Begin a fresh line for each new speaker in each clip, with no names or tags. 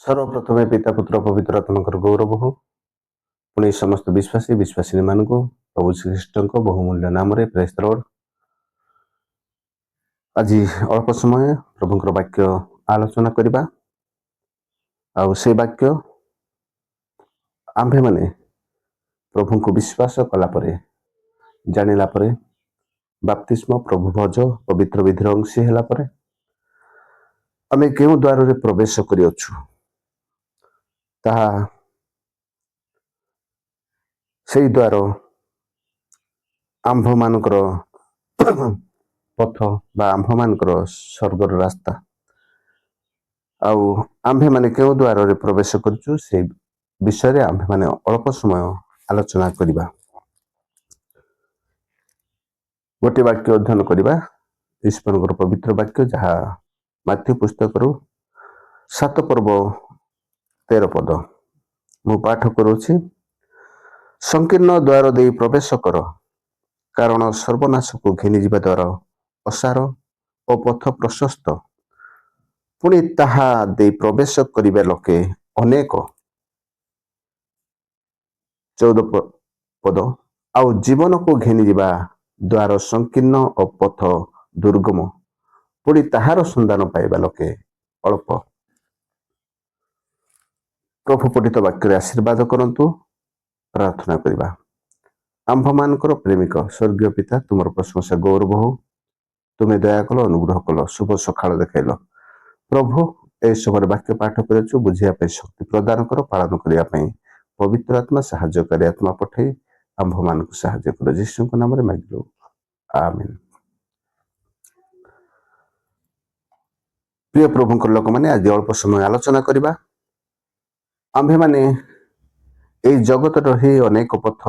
सर्वप्रथमे पिता पुत्र पवित्र आत्माଙ୍କର ଗୌରବ ହଉ। ପୁଣି ସମସ୍ତ ବିଶ୍ୱାସୀ ବିଶ୍ୱାସିନୀ ମାନଙ୍କୁ ପ୍ରଭୁ ଶ୍ରୀଖ୍ରୀଷ୍ଟଙ୍କ ବହୁମୂଲ୍ୟ ନାମରେ ପ୍ରେଜ୍ ଦ ଲର୍ଡ। ଆଜି ଅଳ୍ପ ସମୟ ପ୍ରଭୁଙ୍କର ବାକ୍ୟ ଆଲୋଚନା କରିବା। ଆଉ ସେ ବାକ୍ୟ ଆମ୍ଭେମାନେ ପ୍ରଭୁଙ୍କୁ ବିଶ୍ୱାସ କଲା ପରେ, ଜାଣିଲା ପରେ, ବାପ୍ତିସ୍ମ ପ୍ରଭୁ ଭୋଜ ପବିତ୍ର ବିଧିର ଅଂଶୀ ହେଲା ପରେ ଆମେ କେଉଁ ଦ୍ୱାରରେ ପ୍ରବେଶ କରିଅଛୁ ତାହା ସେଇ ଦ୍ୱାର ଆମ୍ଭମାନଙ୍କର ପଥ ବା ଆମ୍ଭମାନଙ୍କର ସ୍ୱର୍ଗର ରାସ୍ତା। ଆଉ ଆମ୍ଭେମାନେ କେଉଁ ଦ୍ୱାରରେ ପ୍ରବେଶ କରୁଛୁ ସେଇ ବିଷୟରେ ଆମ୍ଭେମାନେ ଅଳ୍ପ ସମୟ ଆଲୋଚନା କରିବା। ଗୋଟିଏ ବାକ୍ୟ ଅଧ୍ୟୟନ କରିବା, ଈଶ୍ୱରଙ୍କର ପବିତ୍ର ବାକ୍ୟ, ଯାହା ମାଥ୍ୟୁ ପୁସ୍ତକରୁ 7 ପର୍ବ 13 ପଦ। ମୁଁ ପାଠ କରୁଛି। ସଂକୀର୍ଣ୍ଣ ଦ୍ୱାର ଦେଇ ପ୍ରବେଶ କର, କାରଣ ସର୍ବନାଶକୁ ଘେନିଯିବା ଦ୍ୱାର ଅସାର ଓ ପଥ ପ୍ରଶସ୍ତ, ପୁଣି ତାହା ଦେଇ ପ୍ରବେଶ କରିବା ଲୋକେ ଅନେକ। 14 ପଦ। ଆଉ ଜୀବନକୁ ଘେନିଯିବା ଦ୍ୱାର ସଂକୀର୍ଣ୍ଣ ଓ ପଥ ଦୁର୍ଗମ, ପୁଣି ତାହାର ସନ୍ଧାନ ପାଇବା ଲୋକେ ଅଳ୍ପ। ପ୍ରଭୁ ପଠିତ ବାକ୍ୟରେ ଆଶୀର୍ବାଦ କରନ୍ତୁ। ପ୍ରାର୍ଥନା କରିବା। ଆମ୍ଭମାନଙ୍କର ପ୍ରେମିକ ସ୍ୱର୍ଗୀୟ ପିତା, ତୁମର ପ୍ରଶଂସା ଗୌରବ ହଉ। ତୁମେ ଦୟା କଲ, ଅନୁଗ୍ରହ କଲ, ଶୁଭ ସକାଳ ଦେଖାଇଲ। ପ୍ରଭୁ, ଏହି ସମୟରେ ବାକ୍ୟ ପାଠ କରୁଛୁ, ବୁଝିବା ପାଇଁ ଶକ୍ତି ପ୍ରଦାନ କର, ପାଳନ କରିବା ପାଇଁ ପବିତ୍ର ଆତ୍ମା, ସାହାଯ୍ୟକାରୀ ଆତ୍ମା ପଠାଇ ଆମ୍ଭମାନଙ୍କୁ ସାହାଯ୍ୟ କର। ଯୀଶୁଙ୍କ ନାମରେ ମାଗିଲୁ, ଆମେନ୍। ପ୍ରିୟ ପ୍ରଭୁଙ୍କର ଲୋକମାନେ, ଆଜି ଅଳ୍ପ ସମୟ ଆଲୋଚନା କରିବା। ଆମ୍ଭେମାନେ ଏହି ଜଗତର ହିଁ ଅନେକ ପଥ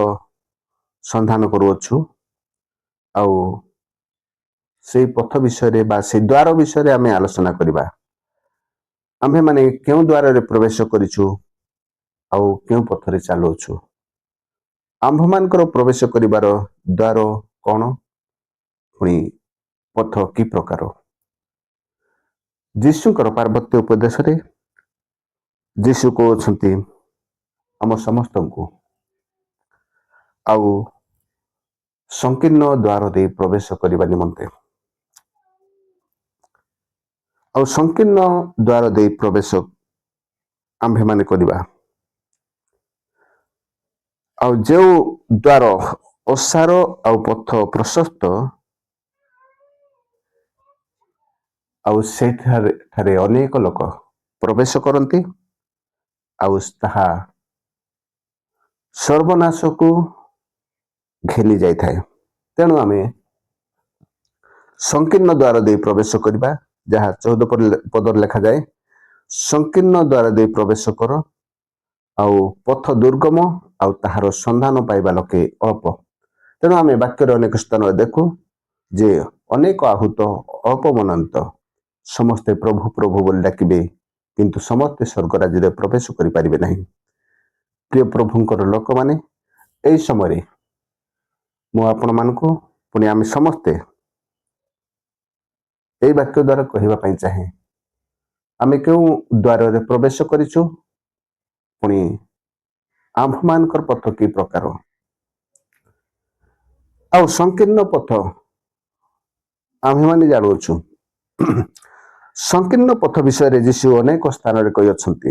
ସନ୍ଧାନ କରୁଅଛୁ। ଆଉ ସେଇ ପଥ ବିଷୟରେ ବା ସେଇ ଦ୍ୱାର ବିଷୟରେ ଆମେ ଆଲୋଚନା କରିବା। ଆମ୍ଭେମାନେ କେଉଁ ଦ୍ୱାରରେ ପ୍ରବେଶ କରିଛୁ ଆଉ କେଉଁ ପଥରେ ଚାଲୁଅଛୁ। ଆମ୍ଭମାନଙ୍କର ପ୍ରବେଶ କରିବାର ଦ୍ୱାର କ'ଣ, ପୁଣି ପଥ କି ପ୍ରକାର। ଯୀଶୁଙ୍କର ପାର୍ବତ୍ୟ ଉପଦେଶରେ ଯୀଶୁ କହୁଛନ୍ତି ଆମ ସମସ୍ତଙ୍କୁ ଆଉ ସଂକୀର୍ଣ୍ଣ ଦ୍ୱାର ଦେଇ ପ୍ରବେଶ କରିବା ନିମନ୍ତେ। ଆଉ ସଂକୀର୍ଣ୍ଣ ଦ୍ୱାର ଦେଇ ପ୍ରବେଶ ଆମ୍ଭେମାନେ କରିବା। ଆଉ ଯେଉଁ ଦ୍ୱାର ଓସାର ଆଉ ପଥ ପ୍ରଶସ୍ତ, ଆଉ ସେଠାରେ ଅନେକ ଲୋକ ପ୍ରବେଶ କରନ୍ତି, ଆଉ ତାହା ସର୍ବନାଶକୁ ଘେନି ଯାଇଥାଏ। ତେଣୁ ଆମେ ସଂକୀର୍ଣ୍ଣ ଦ୍ୱାର ଦେଇ ପ୍ରବେଶ କରିବା, ଯାହା 14 ପଦରେ ଲେଖାଯାଏ, ସଂକୀର୍ଣ୍ଣ ଦ୍ୱାର ଦେଇ ପ୍ରବେଶ କର, ଆଉ ପଥ ଦୁର୍ଗମ, ଆଉ ତାହାର ସନ୍ଧାନ ପାଇବା ଲୋକେ ଅଳ୍ପ। ତେଣୁ ଆମେ ବାକ୍ୟରେ ଅନେକ ସ୍ଥାନରେ ଦେଖୁ ଯେ ଅନେକ ଆହୁତ ଅଳ୍ପ ମନାନ୍ତ ସମସ୍ତେ ପ୍ରଭୁ ପ୍ରଭୁ ବୋଲି ଡାକିବେ, କିନ୍ତୁ ସମସ୍ତେ ସ୍ୱର୍ଗ ରାଜ୍ୟରେ ପ୍ରବେଶ କରିପାରିବେ ନାହିଁ। ପ୍ରିୟ ପ୍ରଭୁଙ୍କର ଲୋକମାନେ, ଏହି ସମୟରେ ମୁଁ ଆପଣମାନଙ୍କୁ, ପୁଣି ଆମେ ସମସ୍ତେ ଏହି ବାକ୍ୟ ଦ୍ୱାରା କହିବା ପାଇଁ ଚାହେଁ, ଆମେ କେଉଁ ଦ୍ୱାରରେ ପ୍ରବେଶ କରିଛୁ, ପୁଣି ଆମ୍ଭମାନଙ୍କର ପଥ କି ପ୍ରକାର। ଆଉ ସଂକୀର୍ଣ୍ଣ ପଥ ଆମ୍ଭେମାନେ ଜାଣୁଅଛୁ। ସଂକୀର୍ଣ୍ଣ ପଥ ବିଷୟରେ ଯୀଶୁ ଅନେକ ସ୍ଥାନରେ କହିଅଛନ୍ତି,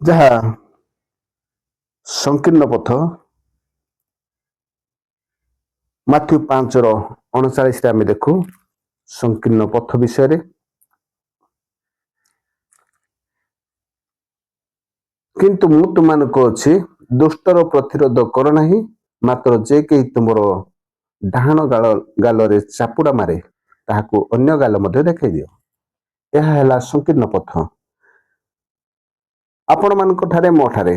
ଯାହା ସଂକୀର୍ଣ୍ଣ ପଥ ମାଥ୍ୟୁ 5:39 ଆମେ ଦେଖୁ ସଂକୀର୍ଣ୍ଣ ପଥ ବିଷୟରେ। କିନ୍ତୁ ମୁଁ ତୁମମାନଙ୍କୁ ଅଛି, ଦୁଷ୍ଟର ପ୍ରତିରୋଧ କର ନାହିଁ, ମାତ୍ର ଯେ କେହି ତୁମର ଡାହାଣ ଗାଲରେ ଚାପୁଡା ମାରେ, ତାହାକୁ ଅନ୍ୟ ଗାଲ ମଧ୍ୟ ଦେଖାଇ ଦିଅ। ଏହା ହେଲା ସଂକୀର୍ଣ୍ଣ ପଥ। ଆପଣମାନଙ୍କ ଠାରେ, ମୋ ଠାରେ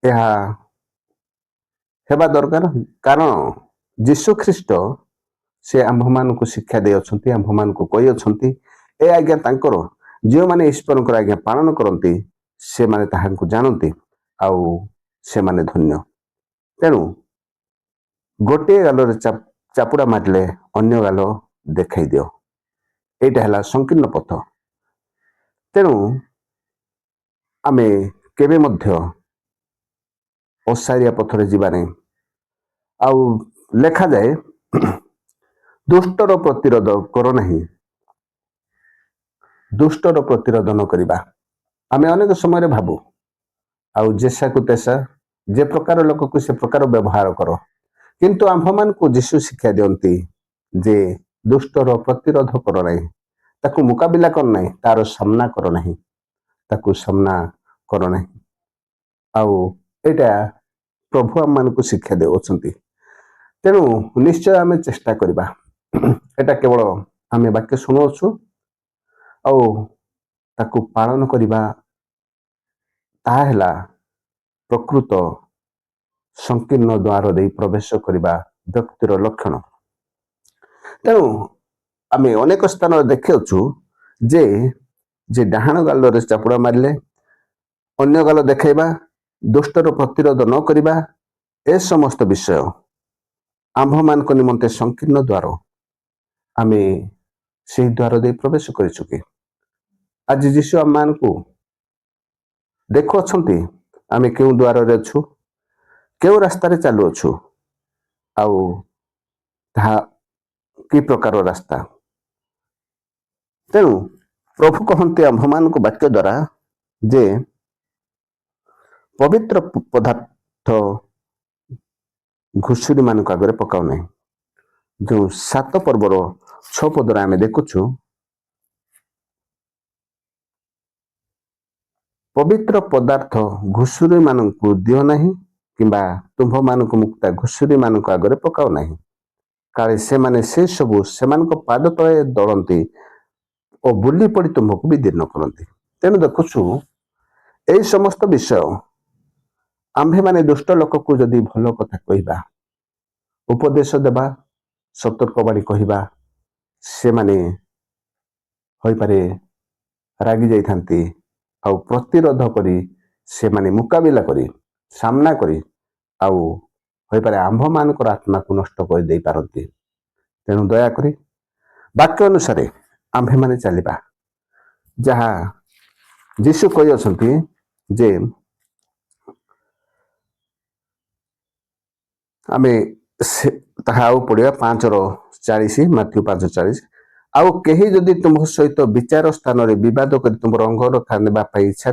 ଏହା ହେବା ଦରକାର, କାରଣ ଯୀଶୁ ଖ୍ରୀଷ୍ଟ ସେ ଆମ୍ଭମାନଙ୍କୁ ଶିକ୍ଷା ଦେଇଅଛନ୍ତି, ଆମ୍ଭମାନଙ୍କୁ କହିଅଛନ୍ତି, ଏ ଆଜ୍ଞା ତାଙ୍କର, ଯେଉଁମାନେ ଈଶ୍ୱରଙ୍କର ଆଜ୍ଞା ପାଳନ କରନ୍ତି ସେମାନେ ତାହାଙ୍କୁ ଜାଣନ୍ତି, ଆଉ ସେମାନେ ଧନ୍ୟ। ତେଣୁ ଗୋଟିଏ ଗାଲରେ ଚାପୁଡା ମାରିଲେ ଅନ୍ୟ ଗାଲ ଦେଖାଇ ଦିଅ। এইଟା ହେଲା ସଂକୀର୍ଣ୍ଣ ପଥ। ତେଣୁ ଆମେ କେବେ ମଧ୍ୟ ଅସାରିଆ ପଥରେ ଯିବା ନାହିଁ। ଆଉ ଲେଖାଯାଏ ଦୁଷ୍ଟର ପ୍ରତିରୋଧ କର ନାହିଁ, ଦୁଷ୍ଟର ପ୍ରତିରୋଧ ନ କରିବା। ଆମେ ଅନେକ ସମୟରେ ଭାବୁ ଆଉ ଯେସାକୁ ତେସା, ଯେ ପ୍ରକାର ଲୋକକୁ ସେ ପ୍ରକାର ବ୍ୟବହାର କର, କିନ୍ତୁ ଆମ୍ଭମାନଙ୍କୁ ଯୀଶୁ ଶିକ୍ଷା ଦିଅନ୍ତି ଯେ ଦୁଷ୍ଟର ପ୍ରତିରୋଧ କର ନାହିଁ, ତାକୁ ମୁକାବିଲା କର ନାହିଁ, ତାର ସାମ୍ନା କର ନାହିଁ, ତାକୁ ସାମ୍ନା କର ନାହିଁ। ଆଉ ଏଇଟା ପ୍ରଭୁ ଆମମାନଙ୍କୁ ଶିକ୍ଷା ଦେଉଛନ୍ତି। ତେଣୁ ନିଶ୍ଚୟ ଆମେ ଚେଷ୍ଟା କରିବା। ଏଟା କେବଳ ଆମେ ବାକ୍ୟ ଶୁଣୁଅଛୁ ଆଉ ତାକୁ ପାଳନ କରିବା, ତାହା ହେଲା ପ୍ରକୃତ ସଂକୀର୍ଣ୍ଣ ଦ୍ୱାର ଦେଇ ପ୍ରବେଶ କରିବା ବ୍ୟକ୍ତିର ଲକ୍ଷଣ। ତେଣୁ ଆମେ ଅନେକ ସ୍ଥାନରେ ଦେଖିଅଛୁ ଯେ ଡାହାଣ ଗାଲରେ ଚାପୁଡ଼ା ମାରିଲେ, ଅନ୍ୟ ଗାଲ ଦେଖାଇବା, ଦୁଷ୍ଟର ପ୍ରତିରୋଧ ନ କରିବା, ଏ ସମସ୍ତ ବିଷୟ ଆମ୍ଭମାନଙ୍କ ନିମନ୍ତେ ସଂକୀର୍ଣ୍ଣ ଦ୍ୱାର। ଆମେ ସେହି ଦ୍ୱାର ଦେଇ ପ୍ରବେଶ କରିଛୁ କି? ଆଜି ଯୀଶୁ ଆମମାନଙ୍କୁ ଦେଖୁଅଛନ୍ତି ଆମେ କେଉଁ ଦ୍ୱାରରେ ଅଛୁ, କେଉଁ ରାସ୍ତାରେ ଚାଲୁଅଛୁ, ଆଉ ତାହା କି ପ୍ରକାର ରାସ୍ତା। ତେଣୁ ପ୍ରଭୁ କହନ୍ତି ଆମ୍ଭମାନଙ୍କୁ ବାକ୍ୟ ଦ୍ୱାରା ଯେ ପବିତ୍ର ପଦାର୍ଥ ଘୁଷୁରୀ ମାନଙ୍କ ଆଗରେ ପକାଉ ନାହିଁ। ଯେଉଁ 7 ପର୍ବର 6 ପଦରେ ଆମେ ଦେଖୁଛୁ, ପବିତ୍ର ପଦାର୍ଥ ଘୁଷୁରୀ ମାନଙ୍କୁ ଦିଅ ନାହିଁ, କିମ୍ବା ତୁମ୍ଭମାନଙ୍କୁ ମୁକ୍ତା ଘୁଷୁରୀ ମାନଙ୍କ ଆଗରେ ପକାଉ ନାହିଁ, କାଳେ ସେମାନେ ସେ ସବୁ ସେମାନଙ୍କ ପାଦ ତଳେ ଦଳନ୍ତି ଓ ବୁଲି ପଡ଼ି ତୁମକୁ ବିଦୀର୍ଣ୍ଣ କରନ୍ତି। ତେଣୁ ଦେଖୁଛୁ ଏହି ସମସ୍ତ ବିଷୟ ଆମ୍ଭେମାନେ ଦୁଷ୍ଟ ଲୋକକୁ ଯଦି ଭଲ କଥା କହିବା, ଉପଦେଶ ଦେବା, ସତର୍କବାଣୀ କହିବା, ସେମାନେ ହୋଇପାରେ ରାଗି ଯାଇଥାନ୍ତି ଆଉ ପ୍ରତିରୋଧ କରି, ସେମାନେ ମୁକାବିଲା କରି, ସାମ୍ନା କରି, ଆଉ ହୋଇପାରେ ଆମ୍ଭମାନଙ୍କର ଆତ୍ମାକୁ ନଷ୍ଟ କରିଦେଇ ପାରନ୍ତି। ତେଣୁ ଦୟାକରି ବାକ୍ୟ ଅନୁସାରେ ଆମ୍ଭେମାନେ ଚାଲିବା, ଯାହା ଯୀଶୁ କହିଅଛନ୍ତି ଯେ ଆମେ ତାହା ଆଉ ପଢିବା 5:40, ମାଥ୍ୟୁ 5:40। ଆଉ କେହି ଯଦି ତୁମ ସହିତ ବିଚାର ସ୍ଥାନରେ ବିବାଦ କରି ତୁମର ଅଙ୍ଗରଖା ନେବାକୁ ଇଚ୍ଛା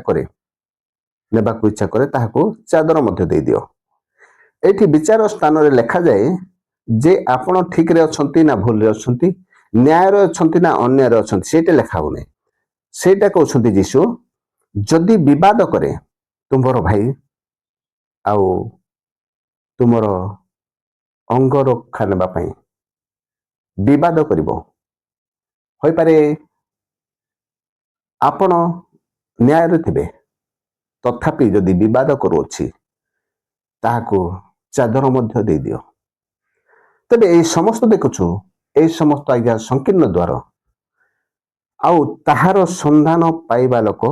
କରେ, ତାହାକୁ ଚାଦର ମଧ୍ୟ ଦେଇଦିଅ। ଏଇଠି ବିଚାର ସ୍ଥାନରେ ଲେଖାଯାଏ ଯେ ଆପଣ ଠିକରେ ଅଛନ୍ତି ନା ଭୁଲରେ ଅଛନ୍ତି, ନ୍ୟାୟରେ ଅଛନ୍ତି ନା ଅନ୍ୟାୟରେ ଅଛନ୍ତି, ସେଇଟା ଲେଖା ହଉନି। ସେଇଟା କହୁଛନ୍ତି ଯୀଶୁ, ଯଦି ବିବାଦ କରେ ତୁମର ଭାଇ ଆଉ ତୁମର ଅଙ୍ଗରଖା ନେବା ପାଇଁ ବିବାଦ କରିବ, ହୋଇପାରେ ଆପଣ ନ୍ୟାୟରେ ଥିବେ, ତଥାପି ଯଦି ବିବାଦ କରୁଅଛି ତାହାକୁ ଚାଦର ମଧ୍ୟ ଦେଇଦିଅ। ତେବେ ଏହି ସମସ୍ତ ଦେଖୁଛୁ, ଏହି ସମସ୍ତ ଆଜ୍ଞା ସଂକୀର୍ଣ୍ଣ ଦ୍ୱାର, ଆଉ ତାହାର ସନ୍ଧାନ ପାଇବା ଲୋକ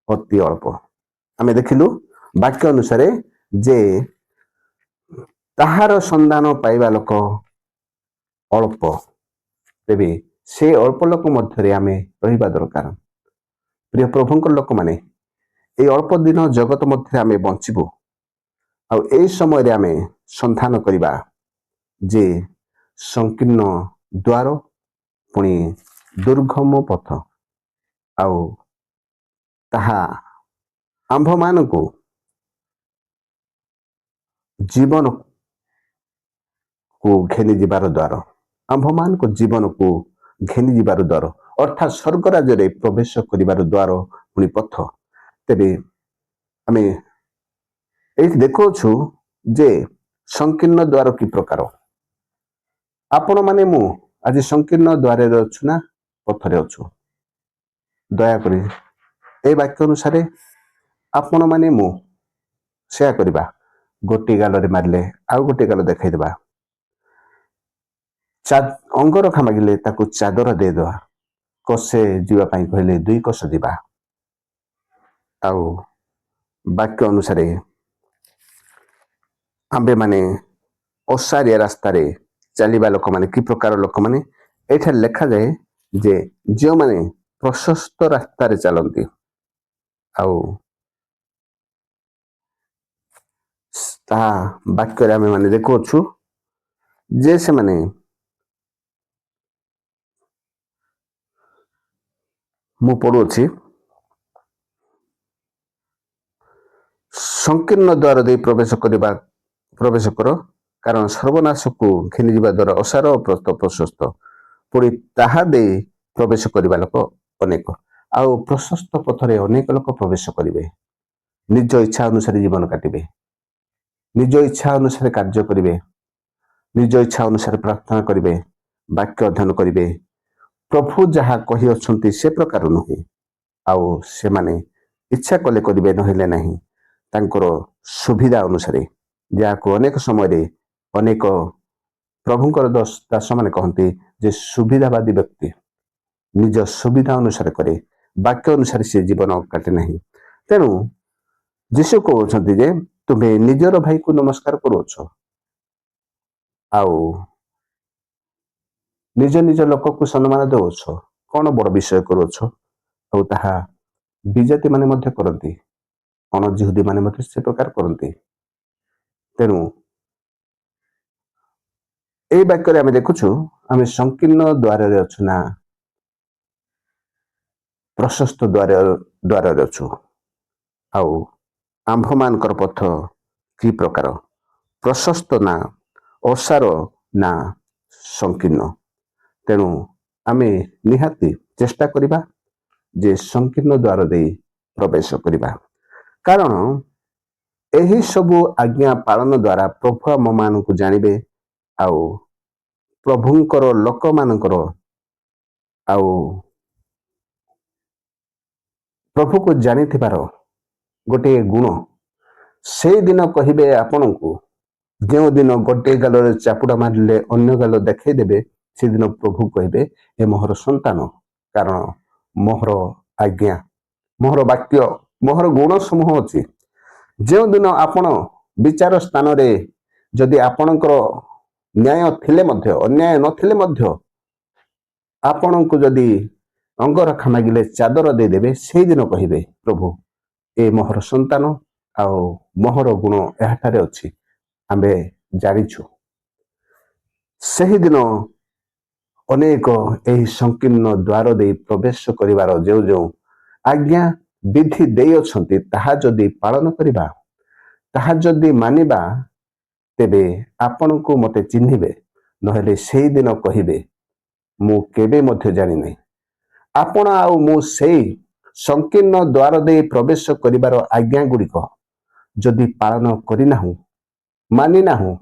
ଅତି ଅଳ୍ପ। ଆମେ ଦେଖିଲୁ ବାକ୍ୟ ଅନୁସାରେ ଯେ ତାହାର ସନ୍ଧାନ ପାଇବା ଲୋକ ଅଳ୍ପ। ତେବେ ସେ ଅଳ୍ପ ଲୋକ ମଧ୍ୟରେ ଆମେ ରହିବା ଦରକାର। ପ୍ରିୟ ପ୍ରଭୁଙ୍କ ଲୋକମାନେ, এই ଅଳ୍ପ ଦିନ ଜଗତ ମଧ୍ୟରେ ଆମେ ବଞ୍ଚିବୁ, ଆଉ ଏହି ସମୟରେ ଆମେ ସନ୍ଧାନ କରିବା ଯେ ସଂକୀର୍ଣ୍ଣ ଦ୍ୱାର, ପୁଣି ଦୁର୍ଗମ ପଥ, ଆଉ ତାହା ଆମ୍ଭମାନଙ୍କୁ ଜୀବନକୁ ଘେନି ଯିବାର ଦ୍ୱାର, ଆମ୍ଭମାନଙ୍କ ଜୀବନକୁ ଘେନି ଯିବାର ଦ୍ୱାର, ଅର୍ଥାତ୍ ସ୍ୱର୍ଗ ରାଜ୍ୟରେ ପ୍ରବେଶ କରିବାର ଦ୍ୱାର, ପୁଣି ପଥ। ତେବେ ଆମେ ଏଇଠି ଦେଖୁଅଛୁ ଯେ ସଂକୀର୍ଣ୍ଣ ଦ୍ୱାର କି ପ୍ରକାର। ଆପଣ ମାନେ ମୁଁ ଆଜି ସଂକୀର୍ଣ୍ଣ ଦ୍ୱାରରେ ଅଛୁ ନା ପଥରେ ଅଛୁ? ଦୟାକରି এই ବାକ୍ୟ ଅନୁସାରେ ଆପଣ ମାନେ ମୁଁ ସେୟା କରିବା। ଗୋଟିଏ ଗାଲରେ ମାରିଲେ ଆଉ ଗୋଟିଏ ଗାଲ ଦେଖାଇଦେବା, ଅଙ୍ଗରଖା ମାଗିଲେ ତାକୁ ଚାଦର ଦେଇଦେବା, କଷେ ଯିବା ପାଇଁ କହିଲେ 2 କୋଶ ଯିବା। ଆଉ ବାକ୍ୟ ଅନୁସାରେ ଆମ୍ଭେମାନେ ଅସାରିଆ ରାସ୍ତାରେ ଚାଲିବା ଲୋକମାନେ କି ପ୍ରକାର ଲୋକମାନେ? ଏଠାରେ ଲେଖାଯାଏ ଯେ ଯେଉଁମାନେ ପ୍ରଶସ୍ତ ରାସ୍ତାରେ ଚାଲନ୍ତି ଆଉ ତାହା ବାକ୍ୟରେ ଆମେ ମାନେ ଦେଖୁଅଛୁ ଯେ ସେମାନେ ମୁଁ ପଢୁଅଛି ସଂକୀର୍ଣ୍ଣ ଦ୍ୱାର ଦେଇ ପ୍ରବେଶ କର କାରଣ ସର୍ବନାଶକୁ ଘେନିଯିବା ଦ୍ୱାରା ଅସାର ପ୍ରଶସ୍ତ ପୁଣି ତାହା ଦେଇ ପ୍ରବେଶ କରିବା ଲୋକ ଅନେକ। ଆଉ ପ୍ରଶସ୍ତ ପଥରେ ଅନେକ ଲୋକ ପ୍ରବେଶ କରିବେ, ନିଜ ଇଚ୍ଛା ଅନୁସାରେ ଜୀବନ କାଟିବେ, ନିଜ ଇଚ୍ଛା ଅନୁସାରେ କାର୍ଯ୍ୟ କରିବେ, ନିଜ ଇଚ୍ଛା ଅନୁସାରେ ପ୍ରାର୍ଥନା କରିବେ, ବାକ୍ୟ ଅଧ୍ୟୟନ କରିବେ। ପ୍ରଭୁ ଯାହା କହିଅଛନ୍ତି ସେ ପ୍ରକାର ନୁହେଁ। ଆଉ ସେମାନେ ଇଚ୍ଛା କଲେ କରିବେ, ନହେଲେ ନାହିଁ। ତାଙ୍କର ସୁବିଧା ଅନୁସାରେ, ଯାହାକୁ ଅନେକ ସମୟରେ ଅନେକ ପ୍ରଭୁଙ୍କର ଦାସମାନେ କହନ୍ତି ଯେ ସୁବିଧାବାଦୀ ବ୍ୟକ୍ତି ନିଜ ସୁବିଧା ଅନୁସାରେ କରେ, ବାକ୍ୟ ଅନୁସାରେ ସେ ଜୀବନ କାଟେ ନାହିଁ। ତେଣୁ ଯୀଶୁ କହୁଛନ୍ତି ଯେ ତୁମେ ନିଜର ଭାଇକୁ ନମସ୍କାର କରୁଅଛ ଆଉ ନିଜ ନିଜ ଲୋକକୁ ସମ୍ମାନ ଦେଉଛ, କଣ ବଡ ବିଷୟ କରୁଅଛ? ଆଉ ତାହା ବିଜାତି ମାନେ ମଧ୍ୟ କରନ୍ତି, ଅଣଜିହୁଦୀ ମାନେ ମଧ୍ୟ ସେ ପ୍ରକାର କରନ୍ତି। ତେଣୁ এই ବାକ୍ୟରେ ଆମେ ଦେଖୁଛୁ ଆମେ ସଂକୀର୍ଣ୍ଣ ଦ୍ୱାରରେ ଅଛୁ ନା ପ୍ରଶସ୍ତ ଦ୍ୱାରରେ ଅଛୁ। ଆଉ ଆମ୍ଭମାନଙ୍କର ପଥ କି ପ୍ରକାର, ପ୍ରଶସ୍ତ ନା ଓସାର ନା ସଂକୀର୍ଣ୍ଣ। ତେଣୁ ଆମେ ନିହାତି ଚେଷ୍ଟା କରିବା ଯେ ସଂକୀର୍ଣ୍ଣ ଦ୍ୱାର ଦେଇ ପ୍ରବେଶ କରିବା, କାରଣ ଏହି ସବୁ ଆଜ୍ଞା ପାଳନ ଦ୍ୱାରା ପ୍ରଭୁ ଆମମାନଙ୍କୁ ଜାଣିବେ ଆଉ ପ୍ରଭୁଙ୍କର ଲୋକମାନଙ୍କର ଆଉ ପ୍ରଭୁକୁ ଜାଣିଥିବାର ଗୋଟିଏ ଗୁଣ ସେଇଦିନ କହିବେ ଆପଣଙ୍କୁ। ଯେଉଁଦିନ ଗୋଟିଏ ଗାଲରେ ଚାପୁଡା ମାରିଲେ ଅନ୍ୟ ଗାଲ ଦେଖେଇ ଦେବେ, ସେଦିନ ପ୍ରଭୁ କହିବେ ଏ ମୋହର ସନ୍ତାନ, କାରଣ ମୋହର ଆଜ୍ଞା, ମୋହର ବାକ୍ୟ, ମୋହର ଗୁଣ ସମୂହ ଅଛି। ଯେଉଁଦିନ ଆପଣ ବିଚାର ସ୍ଥାନରେ ଯଦି ଆପଣଙ୍କର ନ୍ୟାୟ ଥିଲେ ମଧ୍ୟ, ଅନ୍ୟାୟ ନଥିଲେ ମଧ୍ୟ ଆପଣଙ୍କୁ ଯଦି ଅଙ୍ଗରଖା ମାଗିଲେ ଚାଦର ଦେଇଦେବେ, ସେଇଦିନ କହିବେ ପ୍ରଭୁ ଏ ମୋହର ସନ୍ତାନ ଆଉ ମୋହର ଗୁଣ ଏହାଠାରେ ଅଛି, ଆମେ ଜାଣିଛୁ। ସେହିଦିନ ଅନେକ ଏହି ସଂକୀର୍ଣ୍ଣ ଦ୍ୱାର ଦେଇ ପ୍ରବେଶ କରିବାର ଯେଉଁ ଯେଉଁ ଆଜ୍ଞା ବିଧି ଦେଇଅଛନ୍ତି ତାହା ଯଦି ପାଳନ କରିବା, ତାହା ଯଦି ମାନିବା, ତେବେ ଆପଣଙ୍କୁ ମତେ ଚିହ୍ନିବେ, ନହେଲେ ସେଇଦିନ କହିବେ ମୁଁ କେବେ ମଧ୍ୟ ଜାଣିନାହିଁ। ଆପଣ ଆଉ ମୁଁ ସେଇ ସଂକୀର୍ଣ୍ଣ ଦ୍ୱାର ଦେଇ ପ୍ରବେଶ କରିବାର ଆଜ୍ଞା ଗୁଡ଼ିକ ଯଦି ପାଳନ କରିନାହୁଁ, ମାନି ନାହୁଁ,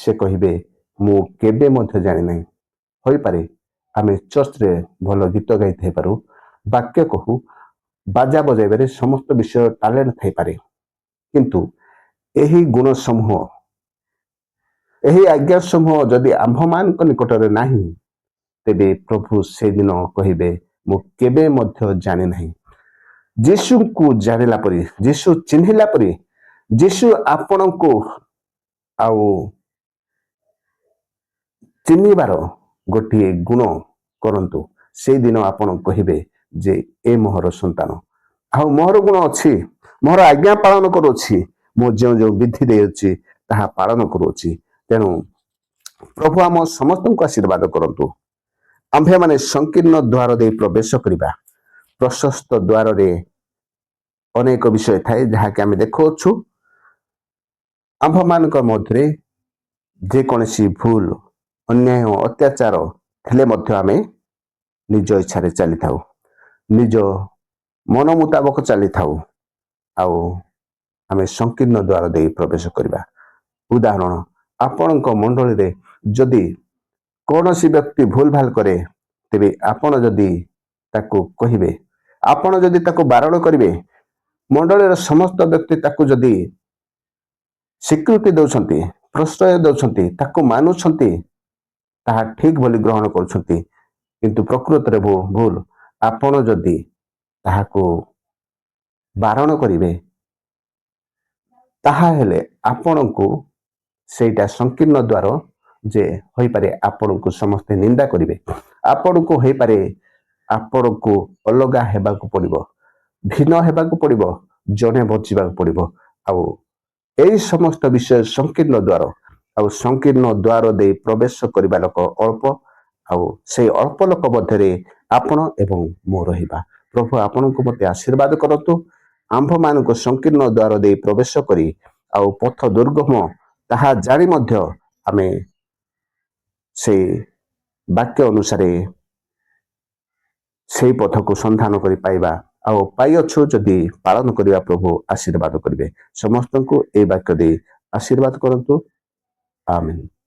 ସେ କହିବେ ମୁଁ କେବେ ମଧ୍ୟ ଜାଣିନାହିଁ। ହୋଇପାରେ ଆମେ ଚର୍ଚ୍ଚରେ ଭଲ ଗୀତ ଗାଇଥାଇପାରୁ, ବାକ୍ୟ କହୁ, ବାଜା ବଜାଇବାରେ ସମସ୍ତ ବିଷୟ ଟ୍ୟାଲେଣ୍ଟ ଥାଇପାରେ, କିନ୍ତୁ ଏହି ଗୁଣ ସମୂହ, ଏହି ଆଜ୍ଞା ସମୂହ ଯଦି ଆମ୍ଭମାନଙ୍କ ନିକଟରେ ନାହିଁ, ତେବେ ପ୍ରଭୁ ସେଦିନ କହିବେ ମୁଁ କେବେ ମଧ୍ୟ ଜାଣିନାହିଁ। ଯୀଶୁଙ୍କୁ ଜାଣିଲା ପରି, ଯୀଶୁ ଚିହ୍ନିଲା ପରି, ଯୀଶୁ ଆପଣଙ୍କୁ ଆଉ ଚିହ୍ନିବାର ଗୋଟିଏ ଗୁଣ କରନ୍ତୁ, ସେଇଦିନ ଆପଣ କହିବେ ଯେ ଏ ମୋହର ସନ୍ତାନ। ଆଉ ମୋହର ଗୁଣ ଅଛି, ମୋହର ଆଜ୍ଞା ପାଳନ କରୁଅଛି, ମୁଁ ଯେଉଁ ଯେଉଁ ବିଧି ଦେଇଅଛି ତାହା ପାଳନ କରୁଅଛି। ତେଣୁ ପ୍ରଭୁ ଆମ ସମସ୍ତଙ୍କୁ ଆଶୀର୍ବାଦ କରନ୍ତୁ। ଆମ୍ଭେମାନେ ସଂକୀର୍ଣ୍ଣ ଦ୍ୱାର ଦେଇ ପ୍ରବେଶ କରିବା। ପ୍ରଶସ୍ତ ଦ୍ୱାରରେ ଅନେକ ବିଷୟ ଥାଏ ଯାହାକି ଆମେ ଦେଖୁଅଛୁ। ଆମ୍ଭମାନଙ୍କ ମଧ୍ୟରେ ଯେକୌଣସି ଭୁଲ, ଅନ୍ୟାୟ, ଅତ୍ୟାଚାର ଥିଲେ ମଧ୍ୟ ଆମେ ନିଜ ଇଚ୍ଛାରେ ଚାଲିଥାଉ, ନିଜ ମନ ମୁତାବକ ଚାଲିଥାଉ, ଆଉ ଆମେ ସଂକୀର୍ଣ୍ଣ ଦ୍ୱାର ଦେଇ ପ୍ରବେଶ କରିବା। ଉଦାହରଣ, ଆପଣଙ୍କ ମଣ୍ଡଳୀରେ ଯଦି କୌଣସି ବ୍ୟକ୍ତି ଭୁଲ ଭାଲ କରେ, ତେବେ ଆପଣ ଯଦି ତାକୁ କହିବେ, ଆପଣ ଯଦି ତାକୁ ବାରଣ କରିବେ, ମଣ୍ଡଳୀର ସମସ୍ତ ବ୍ୟକ୍ତି ତାକୁ ଯଦି ସ୍ୱୀକୃତି ଦେଉଛନ୍ତି, ପ୍ରଶ୍ରୟ ଦେଉଛନ୍ତି, ତାକୁ ମାନୁଛନ୍ତି, ତାହା ଠିକ ବୋଲି ଗ୍ରହଣ କରୁଛନ୍ତି, କିନ୍ତୁ ପ୍ରକୃତରେ ଭୁଲ। ଆପଣ ଯଦି ତାହାକୁ ବାରଣ କରିବେ, ତାହା ହେଲେ ଆପଣଙ୍କୁ ସେଇଟା ସଂକୀର୍ଣ୍ଣ ଦ୍ୱାର ଯେ ହୋଇପାରେ ଆପଣଙ୍କୁ ସମସ୍ତେ ନିନ୍ଦା କରିବେ, ଆପଣଙ୍କୁ ହୋଇପାରେ ଆପଣଙ୍କୁ ଅଲଗା ହେବାକୁ ପଡ଼ିବ, ଭିନ୍ନ ହେବାକୁ ପଡ଼ିବ, ଜଣେ ବଞ୍ଚିବାକୁ ପଡ଼ିବ। ଆଉ ଏହି ସମସ୍ତ ବିଷୟ ସଂକୀର୍ଣ୍ଣ ଦ୍ୱାର, ଆଉ ସଂକୀର୍ଣ୍ଣ ଦ୍ୱାର ଦେଇ ପ୍ରବେଶ କରିବା ଲୋକ ଅଳ୍ପ, ଆଉ ସେଇ ଅଳ୍ପ ଲୋକ ମଧ୍ୟରେ ଆପଣ ଏବଂ ମୁଁ ରହିବା। ପ୍ରଭୁ ଆପଣଙ୍କୁ ମୋତେ ଆଶୀର୍ବାଦ କରନ୍ତୁ। ଆମ୍ଭମାନଙ୍କୁ ସଂକୀର୍ଣ୍ଣ ଦ୍ୱାର ଦେଇ ପ୍ରବେଶ କରି ଆଉ ପଥ ଦୁର୍ଗମ ତାହା ଜାଣି ମଧ୍ୟ ଆମେ ସେଇ ବାକ୍ୟ ଅନୁସାରେ ସେଇ ପଥକୁ ସନ୍ଧାନ କରି ପାଇବା, ଆଉ ପାଇଅଛୁ ଯଦି ପାଳନ କରିବା ପ୍ରଭୁ ଆଶୀର୍ବାଦ କରିବେ। ସମସ୍ତଙ୍କୁ এই ବାକ୍ୟ ଦେଇ ଆଶୀର୍ବାଦ କରନ୍ତୁ। ଆମେନ୍।